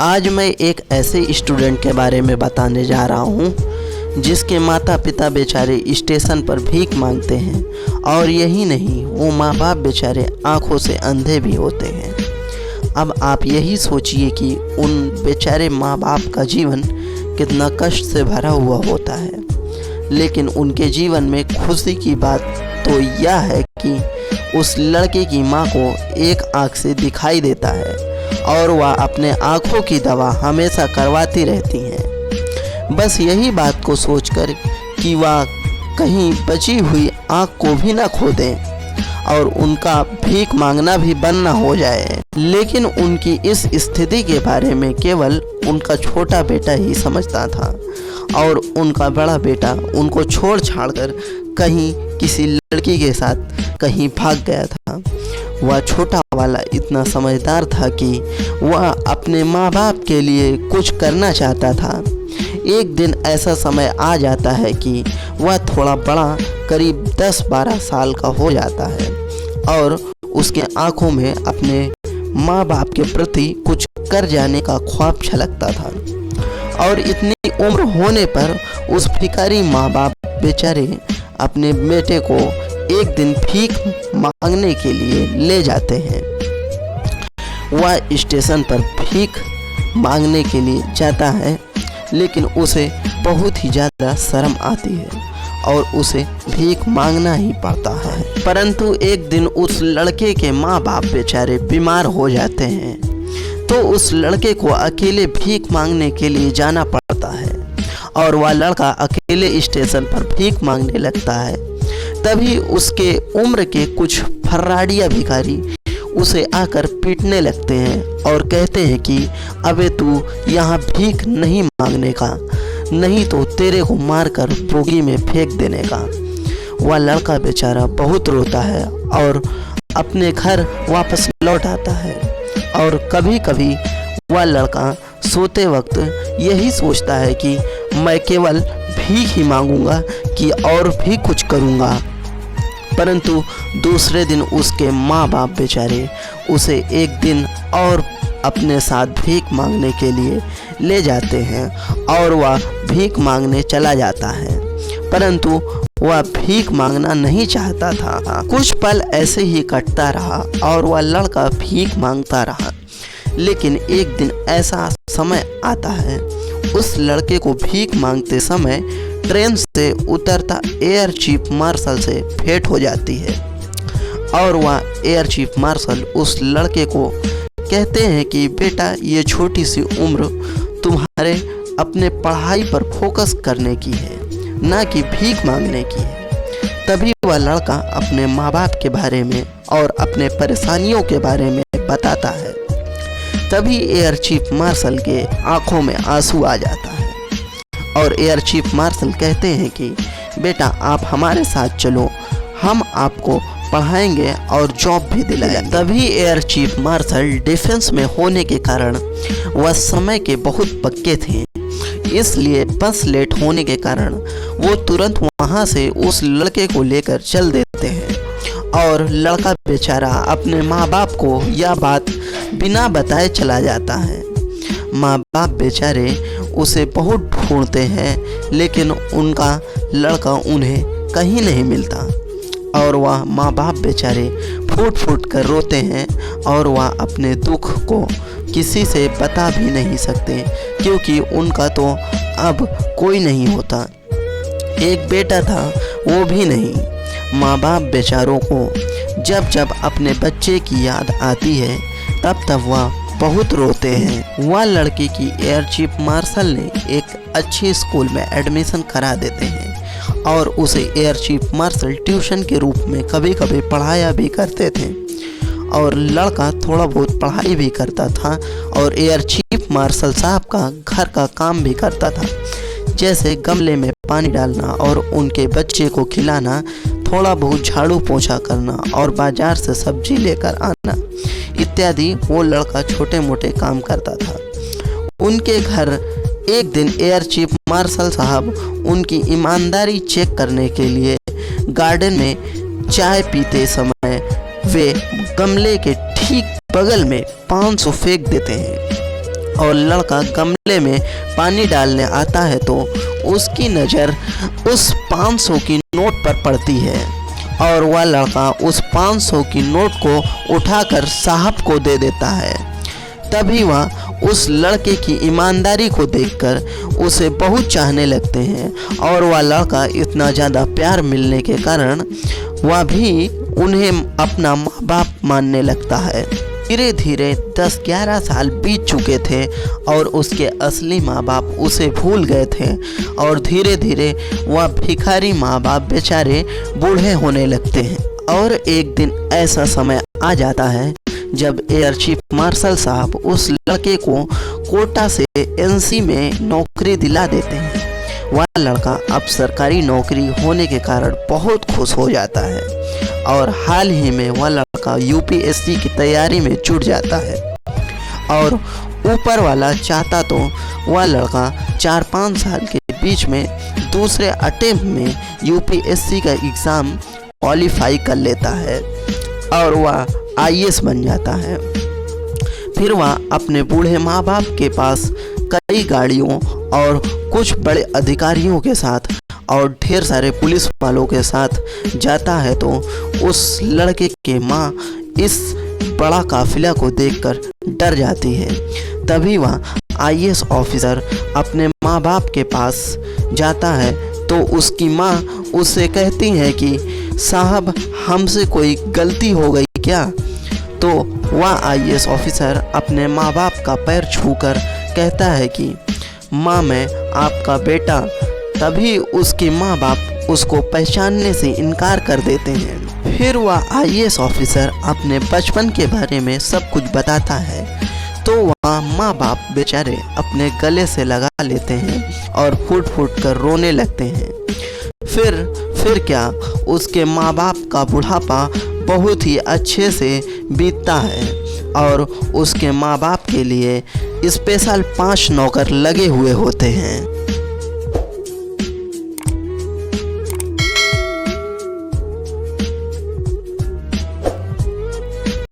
आज मैं एक ऐसे स्टूडेंट के बारे में बताने जा रहा हूँ जिसके माता पिता बेचारे स्टेशन पर भीख मांगते हैं और यही नहीं, वो माँ बाप बेचारे आंखों से अंधे भी होते हैं। अब आप यही सोचिए कि उन बेचारे माँ बाप का जीवन कितना कष्ट से भरा हुआ होता है, लेकिन उनके जीवन में खुशी की बात तो यह है कि उस लड़के की माँ को एक आँख से दिखाई देता है और वह अपने आँखों की दवा हमेशा करवाती रहती हैं। बस यही बात को सोचकर कि वह कहीं बची हुई आँख को भी न खो दें और उनका भीख मांगना भी बंद न हो जाए। लेकिन उनकी इस स्थिति के बारे में केवल उनका छोटा बेटा ही समझता था और उनका बड़ा बेटा उनको छोड़ छाड़ कर कहीं किसी लड़की के साथ कहीं भाग गया था। वह छोटा वाला इतना समझदार था कि वह अपने माँ बाप के लिए कुछ करना चाहता था। एक दिन ऐसा समय आ जाता है कि वह थोड़ा बड़ा, करीब 10-12 साल का हो जाता है और उसके आंखों में अपने माँ बाप के प्रति कुछ कर जाने का ख्वाब छलकता था। और इतनी उम्र होने पर उस भिखारी माँ बाप बेचारे अपने बेटे को एक दिन भीख मांगने के लिए ले जाते हैं। वह स्टेशन पर भीख मांगने के लिए जाता है, लेकिन उसे बहुत ही ज़्यादा शर्म आती है और उसे भीख मांगना ही पड़ता है। परंतु एक दिन उस लड़के के माँ बाप बेचारे बीमार हो जाते हैं, तो उस लड़के को अकेले भीख मांगने के लिए जाना पड़ता है और वह लड़का अकेले स्टेशन पर भीख मांगने लगता है। तभी उसके उम्र के कुछ फर्राडिया भिखारी उसे आकर पीटने लगते हैं और कहते हैं कि अबे तू यहाँ भीख नहीं मांगने का, नहीं तो तेरे को मारकर बोगी में फेंक देने का। वह लड़का बेचारा बहुत रोता है और अपने घर वापस लौट आता है। और कभी कभी वह लड़का सोते वक्त यही सोचता है कि मैं केवल भीख ही मांगूंगा कि और भी कुछ करूंगा। परंतु दूसरे दिन उसके माँ बाप बेचारे उसे एक दिन और अपने साथ भीख मांगने के लिए ले जाते हैं और वह भीख मांगने चला जाता है। परंतु वह भीख मांगना नहीं चाहता था। कुछ पल ऐसे ही कटता रहा और वह लड़का भीख मांगता रहा। लेकिन एक दिन ऐसा समय आता है, उस लड़के को भीख मांगते समय ट्रेन से उतरता एयर चीफ मार्शल से भेंट हो जाती है और वह एयर चीफ मार्शल उस लड़के को कहते हैं कि बेटा, ये छोटी सी उम्र तुम्हारे अपने पढ़ाई पर फोकस करने की है, ना कि भीख मांगने की है। तभी वह लड़का अपने माँ बाप के बारे में और अपने परेशानियों के बारे में बताता है। तभी एयर चीफ मार्शल के आंखों में आंसू आ जाता है और एयर चीफ मार्शल कहते हैं कि बेटा, आप हमारे साथ चलो, हम आपको पढ़ाएंगे और जॉब भी दिलाएंगे। तभी एयर चीफ मार्शल डिफेंस में होने के कारण वह समय के बहुत पक्के थे, इसलिए बस लेट होने के कारण वो तुरंत वहाँ से उस लड़के को लेकर चल देते हैं और लड़का बेचारा अपने माँ बाप को यह बात बिना बताए चला जाता है। माँ बाप बेचारे उसे बहुत ढूंढते हैं, लेकिन उनका लड़का उन्हें कहीं नहीं मिलता और वह माँ बाप बेचारे फूट फूट कर रोते हैं और वह अपने दुख को किसी से बता भी नहीं सकते, क्योंकि उनका तो अब कोई नहीं होता। एक बेटा था, वो भी नहीं। माँ बाप बेचारों को जब जब अपने बच्चे की याद आती है तब तब वह बहुत रोते हैं। वह लड़की की एयर चीफ मार्शल ने एक अच्छी स्कूल में एडमिशन करा देते हैं और उसे एयर चीफ मार्शल ट्यूशन के रूप में कभी कभी पढ़ाया भी करते थे और लड़का थोड़ा बहुत पढ़ाई भी करता था और एयर चीफ मार्शल साहब का घर का काम भी करता था, जैसे गमले में पानी डालना और उनके बच्चे को खिलाना, थोड़ा बहुत झाड़ू पोछा करना और बाजार से सब्जी लेकर आना इत्यादि। वो लड़का छोटे मोटे काम करता था। उनके घर एक दिन एयर चीफ मार्शल साहब उनकी ईमानदारी चेक करने के लिए गार्डन में चाय पीते समय वे गमले के ठीक बगल में 500 फेंक देते हैं और लड़का गमले में पानी डालने आता है तो उसकी नज़र उस 500 की नोट पर पड़ती है और वह लड़का उस 500 की नोट को उठाकर साहब को दे देता है। तभी वह उस लड़के की ईमानदारी को देखकर उसे बहुत चाहने लगते हैं और वह लड़का इतना ज़्यादा प्यार मिलने के कारण वह भी उन्हें अपना माँ बाप मानने लगता है। धीरे धीरे 10-11 साल बीत चुके थे और उसके असली माँ बाप उसे भूल गए थे और धीरे धीरे वह भिखारी माँ बाप बेचारे बूढ़े होने लगते हैं। और एक दिन ऐसा समय आ जाता है जब एयर चीफ मार्शल साहब उस लड़के को कोटा से एनसी में नौकरी दिला देते हैं। वह लड़का अब सरकारी नौकरी होने के कारण बहुत खुश हो जाता है और हाल ही में वह लड़का यूपीएससी की तैयारी में जुट जाता है और ऊपर वाला चाहता तो वह लड़का 4-5 साल के बीच में दूसरे अटेम्प्ट में यूपीएससी का एग्ज़ाम क्वालिफाई कर लेता है और वह आईएएस बन जाता है। फिर वह अपने बूढ़े माँ बाप के पास कई गाड़ियों और कुछ बड़े अधिकारियों के साथ और ढेर सारे पुलिस वालों के साथ जाता है तो उस लड़के के माँ इस बड़ा काफिला को देखकर डर जाती है। तभी वह आईएएस ऑफिसर अपने माँ बाप के पास जाता है तो उसकी माँ उससे कहती है कि साहब हमसे कोई गलती हो गई क्या। तो वह आईएएस ऑफिसर अपने माँ बाप का पैर छूकर कहता है कि माँ मैं आपका बेटा। तभी उसके माँ बाप उसको पहचानने से इनकार कर देते हैं। फिर वह आईएएस ऑफिसर अपने बचपन के बारे में सब कुछ बताता है तो वह माँ बाप बेचारे अपने गले से लगा लेते हैं और फूट फूट कर रोने लगते हैं। फिर क्या उसके माँ बाप का बुढ़ापा बहुत ही अच्छे से बीतता है और उसके माँ बाप के लिए स्पेशल 5 नौकर लगे हुए होते हैं।